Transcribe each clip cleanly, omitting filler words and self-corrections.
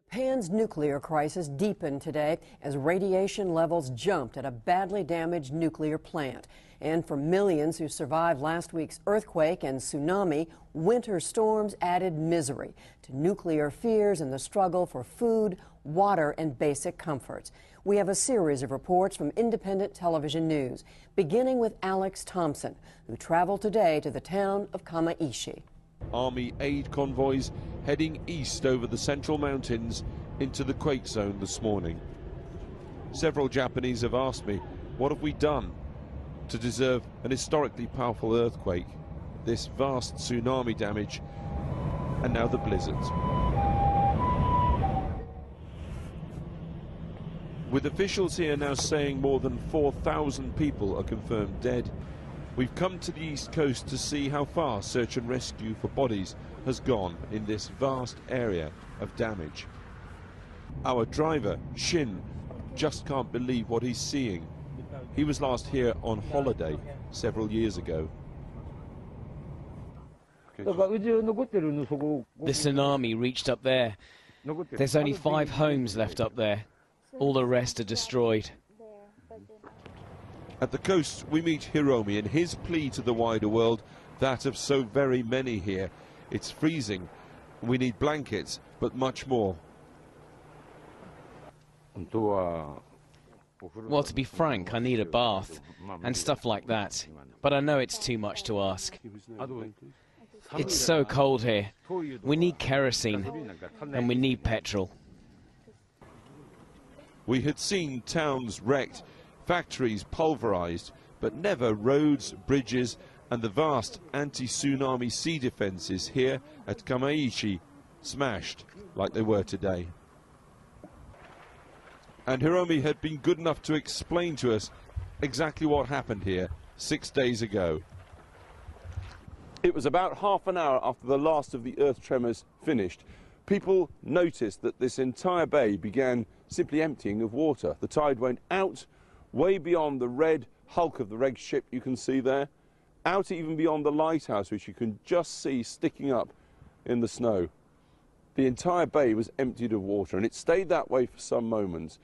Japan's nuclear crisis deepened today as radiation levels jumped at a badly damaged nuclear plant. And for millions who survived last week's earthquake and tsunami, winter storms added misery to nuclear fears and the struggle for food, water, and basic comforts. We have a series of reports from independent television news, beginning with Alex Thompson, who traveled today to the town of Kamaishi. Army aid convoys heading east over the central mountains into the quake zone this morning. Several Japanese have asked me, what have we done to deserve an historically powerful earthquake, this vast tsunami damage, and now the blizzards? With officials here now saying more than 4,000 people are confirmed dead, we've come to the east coast to see how far search and rescue for bodies has gone in this vast area of damage. Our driver, Shin, just can't believe what he's seeing. He was last here on holiday several years ago. The tsunami reached up there. There's only 5 homes left up there. All the rest are destroyed. At the coast, we meet Hiromi and his plea to the wider world, that of so very many here. It's freezing. We need blankets, but much more. Well, to be frank, I need a bath and stuff like that. But I know it's too much to ask. It's so cold here. We need kerosene and we need petrol. We had seen towns wrecked, factories pulverized, but never roads, bridges, and the vast anti-tsunami sea defenses here at Kamaishi smashed like they were today. And Hiromi had been good enough to explain to us exactly what happened here 6 days ago. It was about half an hour after the last of the earth tremors finished. People noticed that this entire bay began simply emptying of water. The tide went out way beyond the red hulk of the red ship you can see there, out even beyond the lighthouse, which you can just see sticking up in the snow. The entire bay was emptied of water, and it stayed that way for some moments.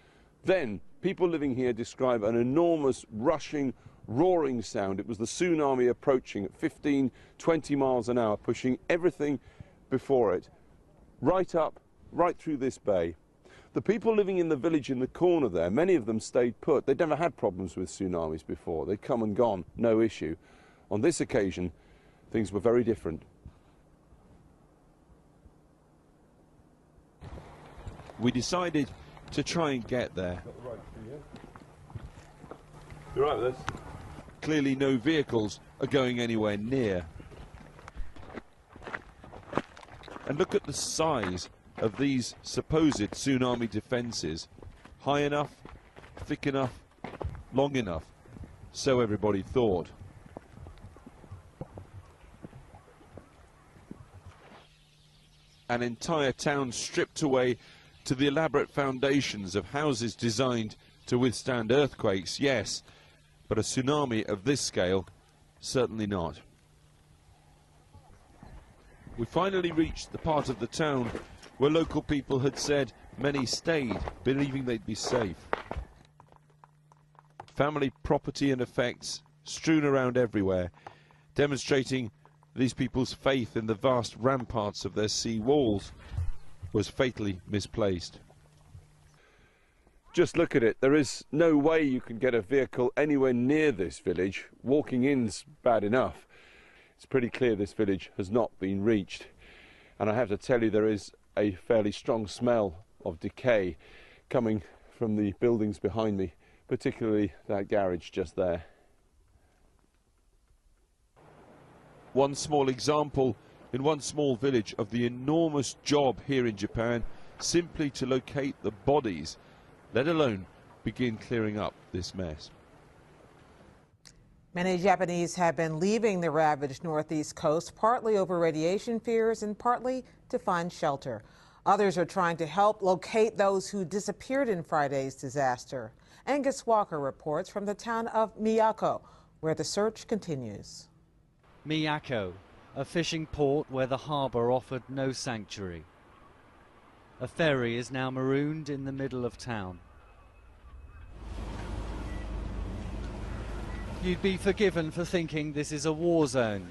Then people living here describe an enormous rushing, roaring sound. It was the tsunami approaching at 15, 20 miles an hour, pushing everything before it, right up, right through this bay. The people living in the village in the corner there, many of them stayed put. They'd never had problems with tsunamis before. They'd come and gone, no issue. On this occasion, things were very different. We decided to try and get there. You're right with this? Clearly no vehicles are going anywhere near. And look at the size of these supposed tsunami defenses. High enough, thick enough, long enough, so everybody thought. An entire town stripped away to the elaborate foundations of houses designed to withstand earthquakes, yes, but a tsunami of this scale, certainly not. We finally reached the part of the town where local people had said many stayed, believing they'd be safe. Family property and effects strewn around everywhere, demonstrating these people's faith in the vast ramparts of their sea walls was fatally misplaced. Just look at it. There is no way you can get a vehicle anywhere near this village. Walking in's bad enough. It's pretty clear this village has not been reached. And I have to tell you, there is a fairly strong smell of decay coming from the buildings behind me, particularly that garage just there. One small example in one small village of the enormous job here in Japan simply to locate the bodies, let alone begin clearing up this mess. Many Japanese have been leaving the ravaged northeast coast, partly over radiation fears and partly to find shelter. Others are trying to help locate those who disappeared in Friday's disaster. Angus Walker reports from the town of Miyako, where the search continues. Miyako, a fishing port where the harbour offered no sanctuary. A ferry is now marooned in the middle of town. You'd be forgiven for thinking this is a war zone.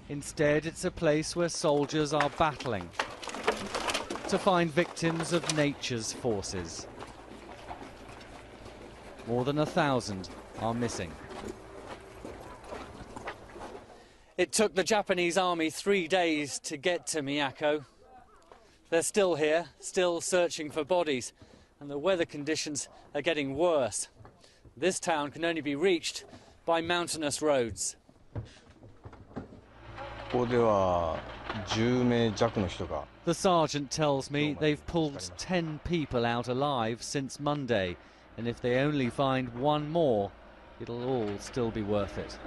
Instead, it's a place where soldiers are battling to find victims of nature's forces. More than 1,000 are missing. It took the Japanese army 3 days to get to Miyako. They're still here, still searching for bodies, and the weather conditions are getting worse. This town can only be reached by mountainous roads. The sergeant tells me they've pulled 10 people out alive since Monday, and if they only find one more, it'll all still be worth it.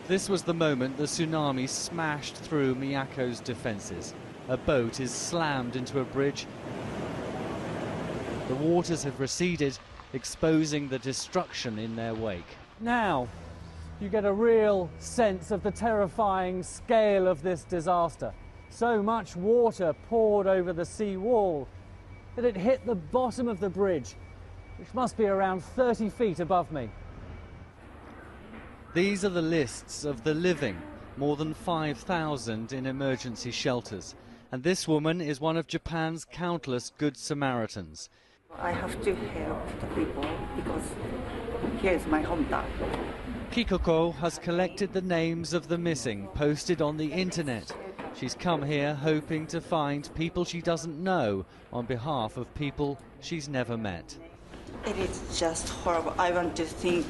This was the moment the tsunami smashed through Miyako's defences. A boat is slammed into a bridge. The waters have receded, exposing the destruction in their wake. Now, you get a real sense of the terrifying scale of this disaster. So much water poured over the sea wall that it hit the bottom of the bridge, which must be around 30 feet above me. These are the lists of the living, more than 5,000 in emergency shelters. And this woman is one of Japan's countless Good Samaritans. I have to help the people because here is my hometown. Kikoko has collected the names of the missing, posted on the internet. She's come here hoping to find people she doesn't know on behalf of people she's never met. It is just horrible. I want to think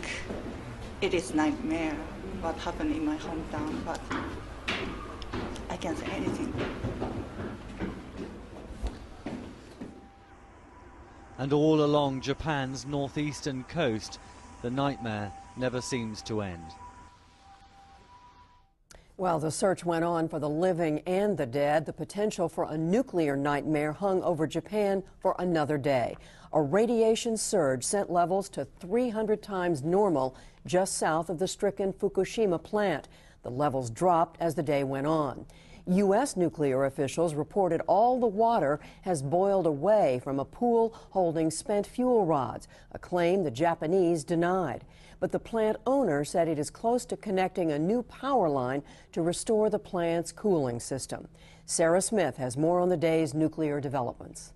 it is a nightmare what happened in my hometown, but I can't say anything. And all along Japan's northeastern coast, the nightmare never seems to end. While the search went on for the living and the dead, the potential for a nuclear nightmare hung over Japan for another day. A radiation surge sent levels to 300 times normal just south of the stricken Fukushima plant. The levels dropped as the day went on. U.S. nuclear officials reported all the water has boiled away from a pool holding spent fuel rods, a claim the Japanese denied. But the plant owner said it is close to connecting a new power line to restore the plant's cooling system. Sarah Smith has more on the day's nuclear developments.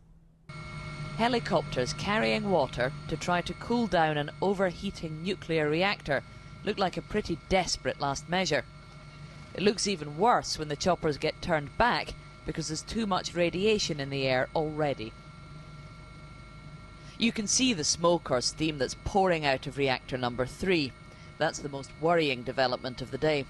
Helicopters carrying water to try to cool down an overheating nuclear reactor looked like a pretty desperate last measure. It looks even worse when the choppers get turned back because there's too much radiation in the air already. You can see the smoke or steam that's pouring out of reactor number 3. That's the most worrying development of the day.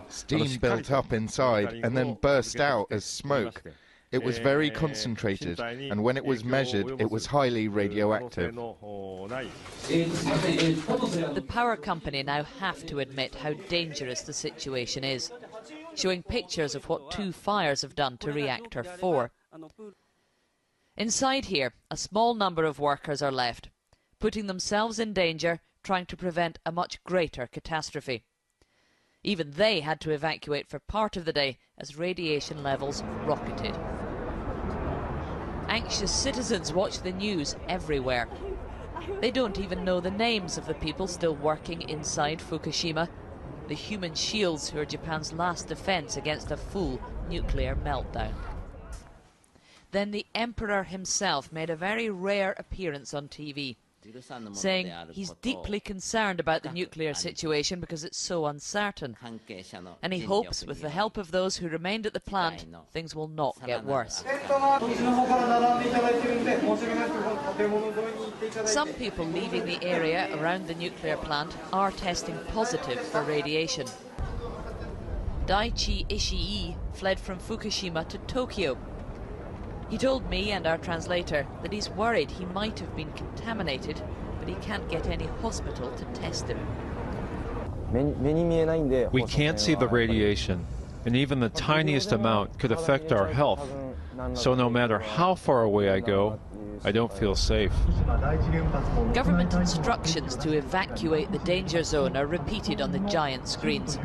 Steam built up inside and then burst out as smoke. It was very concentrated, and when it was measured, it was highly radioactive. The power company now have to admit how dangerous the situation is, showing pictures of what 2 fires have done to reactor 4. Inside here, a small number of workers are left, putting themselves in danger, trying to prevent a much greater catastrophe. Even they had to evacuate for part of the day as radiation levels rocketed. Anxious citizens watch the news everywhere. They don't even know the names of the people still working inside Fukushima, the human shields who are Japan's last defense against a full nuclear meltdown. Then the Emperor himself made a very rare appearance on TV, saying he's deeply concerned about the nuclear situation because it's so uncertain, and he hopes with the help of those who remained at the plant, things will not get worse. Some people leaving the area around the nuclear plant are testing positive for radiation. Daichi Ishii fled from Fukushima to Tokyo. He told me and our translator that he's worried he might have been contaminated, but he can't get any hospital to test him. We can't see the radiation, and even the tiniest amount could affect our health. So no matter how far away I go, I don't feel safe. Government instructions to evacuate the danger zone are repeated on the giant screens.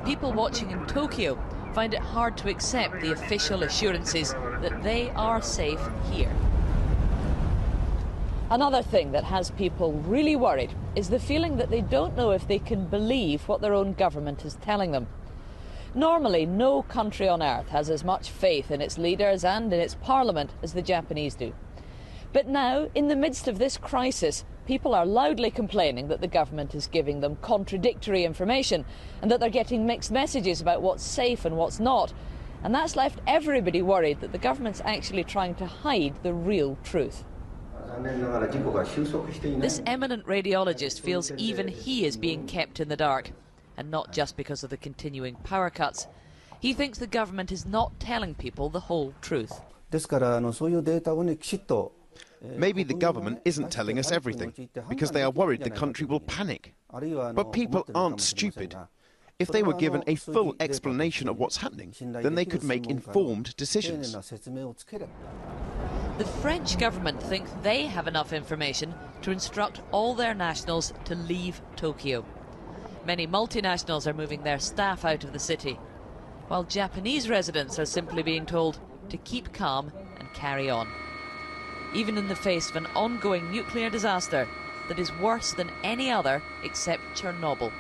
People watching in Tokyo find it hard to accept the official assurances that they are safe here. Another thing that has people really worried is the feeling that they don't know if they can believe what their own government is telling them. Normally, no country on earth has as much faith in its leaders and in its parliament as the Japanese do. But now, in the midst of this crisis, people are loudly complaining that the government is giving them contradictory information and that they're getting mixed messages about what's safe and what's not. And that's left everybody worried that the government's actually trying to hide the real truth. This eminent radiologist feels even he is being kept in the dark, and not just because of the continuing power cuts. He thinks the government is not telling people the whole truth. Maybe the government isn't telling us everything, because they are worried the country will panic. But people aren't stupid. If they were given a full explanation of what's happening, then they could make informed decisions. The French government think they have enough information to instruct all their nationals to leave Tokyo. Many multinationals are moving their staff out of the city, while Japanese residents are simply being told to keep calm and carry on, even in the face of an ongoing nuclear disaster that is worse than any other except Chernobyl.